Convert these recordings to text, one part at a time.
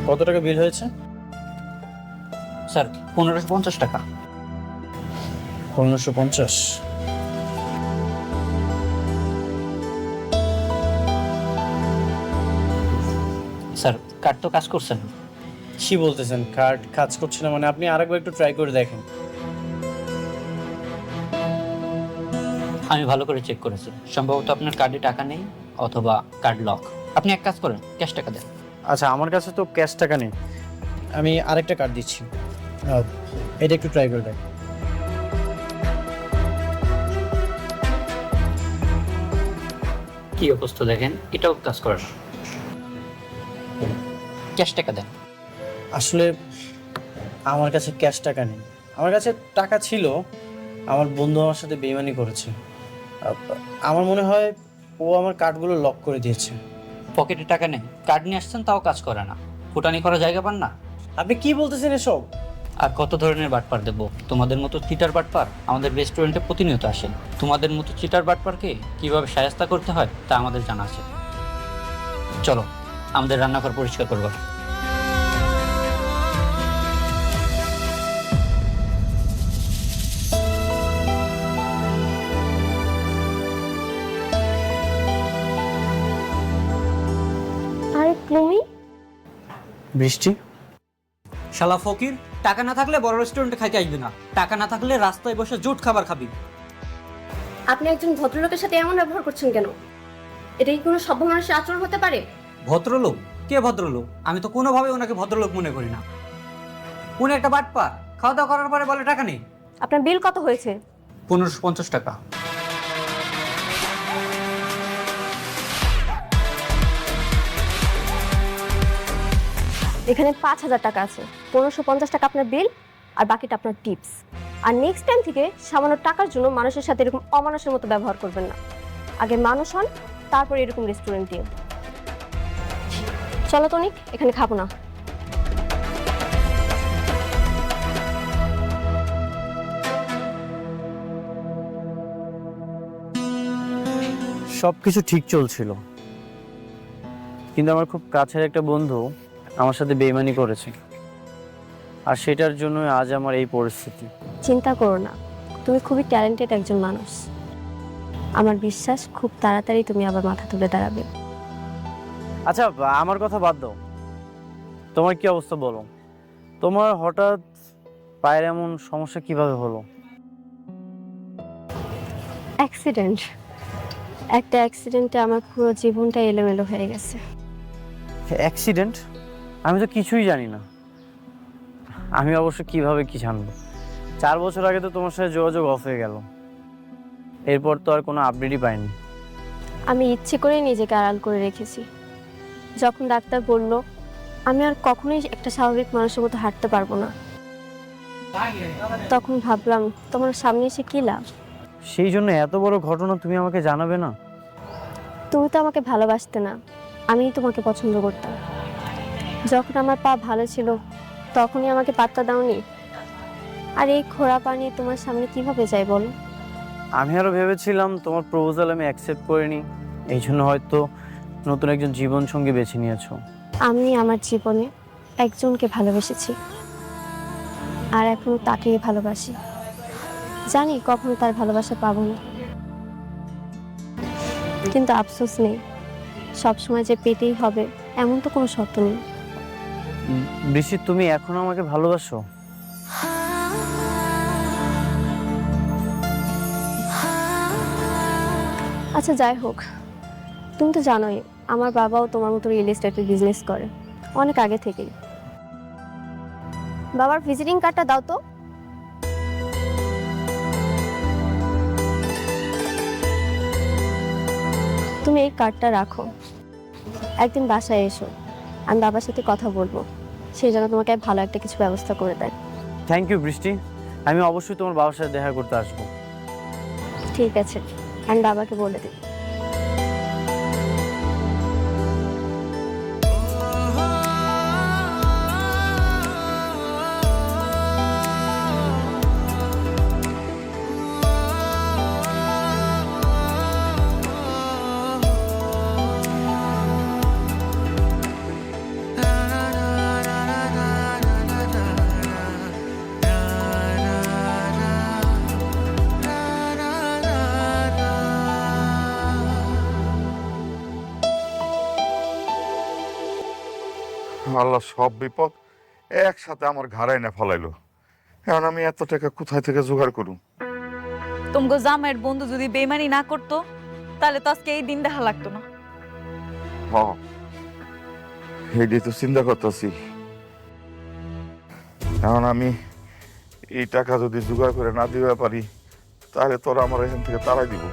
কত টাকা বিল হয়েছে? স্যার 1550 টাকা। 1550। স্যার কার্ড তো কাজ করছে না। কি বলতেছেন কার্ড কাজ করছে না? মানে আপনি আরেকবার একটু ট্রাই করে দেখেন। আমি ভালো করে চেক করেছি, সম্ভবত আপনার কার্ডে টাকা নেই অথবা কার্ড লক। আপনি এক কাজ করেন, ক্যাশ টাকা দেন। আচ্ছা, আমার কাছে তো ক্যাশ টাকা নেই, আমি আরেকটা কার্ড দিচ্ছি, এটা একটু ট্রাই করে দেখেন। কি অবস্থা দেখেন, এটাও কাজ করে না। ক্যাশ টাকা দেন। আসলে আমার কাছে ক্যাশ টাকা নেই, আমার কাছে টাকা ছিল, আমার বন্ধু আমার সাথে বেইমানি করেছে। আমার মনে হয় ও আমার কার্ডগুলো লক করে দিয়েছে। পকেটে টাকা নেই, কার্ড নিয়ে আসছেন তাও কাজ করে না, ফুটানি করার জায়গা পান না। আপনি কি বলতেছেন এসব? আর কত ধরনের বাটপার দেবো? তোমাদের মতো চিটার বাটপার আমাদের রেস্টুরেন্টে প্রতিনিয়ত আসেন। তোমাদের মতো চিটার বাটপারকে কিভাবে শায়েস্তা করতে হয় তা আমাদের জানা আছে। চলো আমাদের রান্নাঘর পরিষ্কার করবো। আরে তুমি বৃষ্টি, শালা ফকির, টাকা না থাকলে বড় রেস্টুরেন্টে খাইতে আসবি না, টাকা না থাকলে রাস্তায় বসে জুট খাবার খাবি। আপনি একজন ভদ্রলোকের সাথে এমন ব্যবহার করছেন কেন? এটা কি কোনো সভ্য মানুষের আচরণ হতে পারে? ভদ্রলোক? কে ভদ্রলোক? আমি তো কোনোভাবে ওনাকে ভদ্রলোক মনে করি না। উনি একটা বাটপার, খাওয়া দাওয়া করার পরে বলে টাকা নেই। আপনার বিল কত হয়েছে? 1550 টাকা। এখানে 5,000 টাকা আছে, 1550 টাকা আপনার বিল, আর বাকিটা আপনার টিপস। আর নেক্সট টাইম থেকে সামান্য টাকার জন্য মানুষের সাথে এরকম অমানুষের মতো ব্যবহার করবেন না। আগে মানুষ হন, তারপর এরকম রেস্টুরেন্টে। চলো তনিক, এখানে খাবো না। সব কিছু ঠিক চলছিল, কিন্তু আমার খুব কাছের একটা বন্ধু আমার সাথে বেইমানি করেছে, আর সেটার জন্য আজ আমার এই পরিস্থিতি। চিন্তা করো না, তুমি খুবই ট্যালেন্টেড একজন মানুষ। আমার বিশ্বাস খুব তাড়াতাড়ি তুমি আবার মাথা তুলে দাঁড়াবে। আচ্ছা, আমার কথা বাদ দাও, তোমার কি অবস্থা বলো? তোমার হঠাৎ পায়ের এমন সমস্যা কিভাবে হলো? অ্যাক্সিডেন্ট। একটা অ্যাক্সিডেন্টে আমার পুরো জীবনটা এলোমেলো হয়ে গেছে। অ্যাক্সিডেন্ট? আমি তো কিছুই জানি না। আমি অবশ্য কিভাবে কি জানবো? 4 বছর আগে তো তোমার সাথে যোগাযোগ অফ হয়ে গেল, এরপর তো আর কোনো আপডেটই পাইনি। আমি ইচ্ছে করেই নিজেকে আড়াল করে রেখেছি। যখন ডাক্তার বলল আমি আর কখনোই একটা স্বাভাবিক মানুষের মতো হাঁটতে পারবো না, তখন ভাবলাম তোমার সামনে এসে কি লাভ। সেই জন্য এত বড় ঘটনা তুমি আমাকে জানাবে না? তুমি তো আমাকে ভালোবাসতে না, আমিই তোমাকে পছন্দ করতাম। যখন আমার পা ভালো ছিল তখনই আমাকে পাত্তা দাওনি, আর এই খোঁড়া পা নিয়ে তোমার সামনে কিভাবে যাই বলো? আমি আরো ভেবেছিলাম তোমার প্রপোজাল আমি অ্যাকসেপ্ট করিনি, এই জন্য হয়তো নতুন একজন জীবন সঙ্গী বেছে নিয়েছো। আমি আমার জীবনে একজনকে ভালোবেসেছি, আর এখনো তাকেই ভালোবাসি। জানি কখনো তার ভালোবাসা পাবো না, কিন্তু আফসোস নেই, সবসময় যে পেতেই হবে এমন তো কোনো শর্ত নেই। বৃষ্টি, তুমি এখনো আমাকে ভালোবাসো? আচ্ছা যাই হোক, তুমি তো জানোই আমার বাবাও তোমার মতো রিয়েল এস্টেটের বিজনেস করে অনেক আগে থেকেই। বাবার ভিজিটিং কার্ডটা দাও তো। তুমি এই কার্ডটা রাখো, একদিন বাসায় এসো, আমি বাবার সাথে কথা বলবো, সেই জন্য তোমাকে ভালো একটা কিছু ব্যবস্থা করে দেয়। থ্যাংক ইউ বৃষ্টি, আমি অবশ্যই তোমার বাবার সাথে দেখা করতে আসবো। ঠিক আছে, আমি বাবাকে বলে দিই। আল্লাহ সব বিপদ একসাথে আমার ঘাড়ায় না ফেলাইলো। এখন আমি এত টাকা কোথায় থেকে জোগাড় করুম? তোমাকে জামাইয়ের বন্ধু যদি বেইমানি না করতো তাহলে তো আজকে এই দিন দেখা লাগতো না। এইটাই তো চিন্তা করতেছি। এখন আমি এই টাকা যদি জোগাড় করে না দিতে পারি তাহলে তোরা আমার এখান থেকে তাড়াই দিব।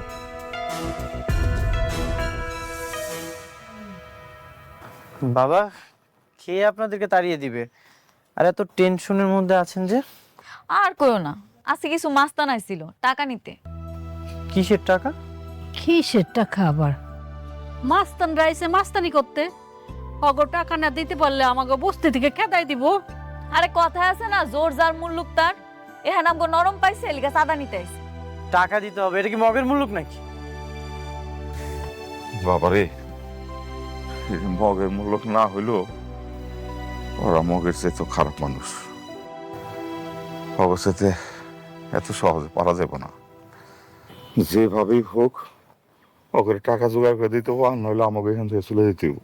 বাবা, কে আপনাদেরকে তাড়িয়ে দিবে? আর এত টেনশনের মধ্যে আছেন যে? আর কইও না, আজকে কিছু মাস্তান আইছিল টাকা নিতে। কিসের টাকা? কিসের টাকা আবার? মাস্তান রাইছে মাস্তানি করতে। অগো টাকা না দিতে পারলে আমাকে বস্তি থেকে খেদাই দিব। আরে কথায় আছে না, জোর যার মুল্লুক তার। এখানে আমগো নরম পাইছে এলিগা চাঁদা নিতে আইছে। টাকা দিতে হবে, এটা কি মগের মুলুক নাকি? বাবারে, মগের মূল্য না হইলো ওরা মগের চেয়ে তো খারাপ মানুষ। অবশ্যই এত সহজে পারা যাবে না। যেভাবেই হোক ওকে টাকা জোগাড় করে দিতে হবে, আর নইলে আমাকে এখান থেকে চলে যেতে হবে।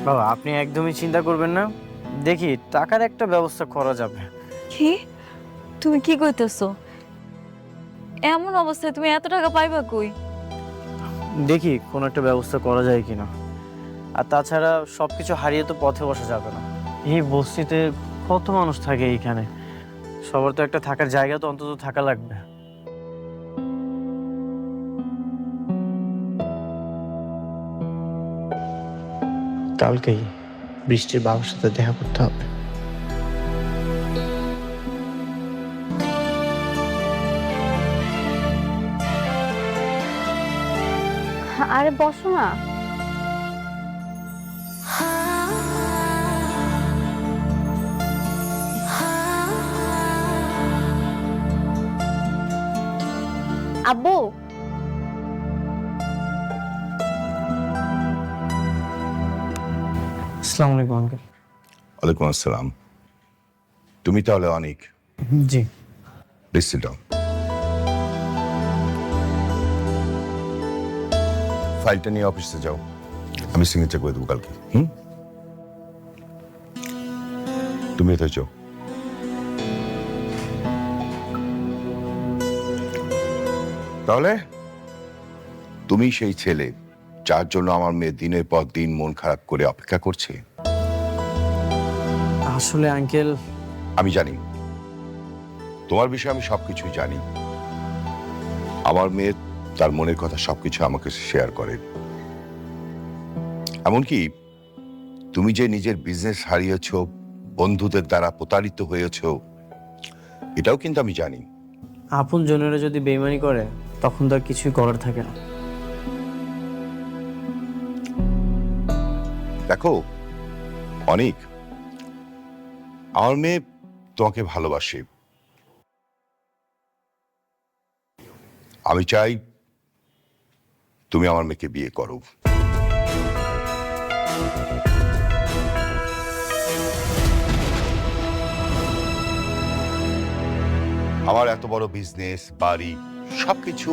বাবা, আপনি একদমই চিন্তা করবেন না, দেখি টাকার একটা ব্যবস্থা করা যাবে। কি তুমি কি কইতেছো? এমন অবস্থায় তুমি এত টাকা পাইবা কই? দেখি কোনো একটা ব্যবস্থা করা যায় কিনা। আর তাছাড়া সবকিছু হারিয়ে তো পথে বসা যাবে না। এই বস্তিতে কত মানুষ থাকে এইখানে, সবার তো একটা থাকার জায়গা তো অন্তত থাকা লাগবে। কালকেই বৃষ্টির বাবার সাথে দেখা করতে হবে। আরে বসো না। আব্বু, আসসালামু আলাইকুম আঙ্কেল। ওয়ালাইকুম আসসালাম। তুমি তাহলে অনেক, জি। Please sit down. ফাইলটা নিয়ে অফিসে যাও, আমি সিগনেচার করে দেবো কালকে। তুমি এতে যাও। তাহলে তুমি সেই ছেলে যার জন্য আমার মেয়ে দিনের পর দিন মন খারাপ করে অপেক্ষা করছে? আসলে আঙ্কেল, আমি জানি তোমার বিষয়ে, আমি সবকিছুই জানি। আমার মেয়ে তার মনের কথা সবকিছু আমাকে শেয়ার করে। এমনকি তুমি যে নিজের বিজনেস হারিয়েছ, বন্ধুদের দ্বারা প্রতারিত হয়েছ, এটাও কিন্তু আমি জানি। আপন জনেরা যদি বেইমানি করে তখন তো আর কিছুই করার থাকে না। দেখো অনেক, আমার মেয়ে তোমাকে ভালোবাসে। আমি চাই তুমি আমার মেয়েকে বিয়ে করো। আমার এত বড় বিজনেস, বাড়ি, সবকিছু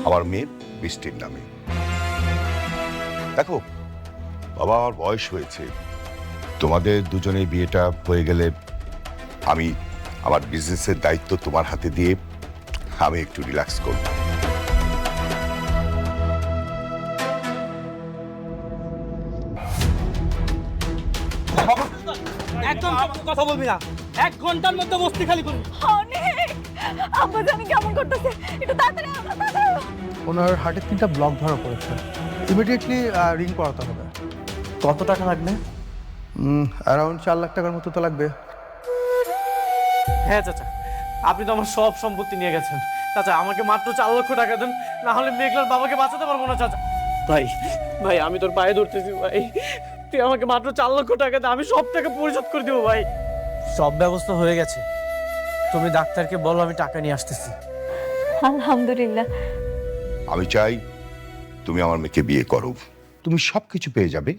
আমার মেয়ে বৃষ্টির নামে। দেখো বাবা, আমার বয়স হয়েছে, তোমাদের দুজনের বিয়েটা হয়ে গেলে আমি আমার বিজনেসের দায়িত্ব তোমার হাতে দিয়ে আমি একটু রিল্যাক্স করব। একদম কথা বলবি না, 1 ঘন্টার মধ্যে বস্তি খালি করবি। অনেক আব্বা জানি কেমন করতেছে, একটু তাড়াতাড়ি আমরা তাড়াতাড়ি। ওনার হার্টের 3টা ব্লক ধরা পড়েছে, ইমিডিয়েটলি রিং করাতে হবে। কত টাকা লাগবে? অ্যারাউন্ড 4 লাখ টাকার মতো তো লাগবে। হ্যাঁ চাচা, আপনি তো আমার সব সম্পত্তি নিয়ে গেছেন। চাচা, আমাকে মাত্র 4 লক্ষ টাকা দেন, না হলে মেঘলার বাবাকে বাঁচাতে পারবো না। চাচা ভাই, ভাই আমি তোর পায়ে ধরতেছি ভাই, তুই আমাকে মাত্র 4 লক্ষ টাকা দে, আমি সব টাকা পরিশোধ করে দেবো ভাই। সব ব্যবস্থা হয়ে গেছে, তুমি ডাক্তারকে বলো আমি টাকা নিয়ে আসতেছি। আলহামদুলিল্লাহ। আমি চাই তুমি আমার মেয়েকে বিয়ে করো, তুমি সবকিছু পেয়ে যাবে।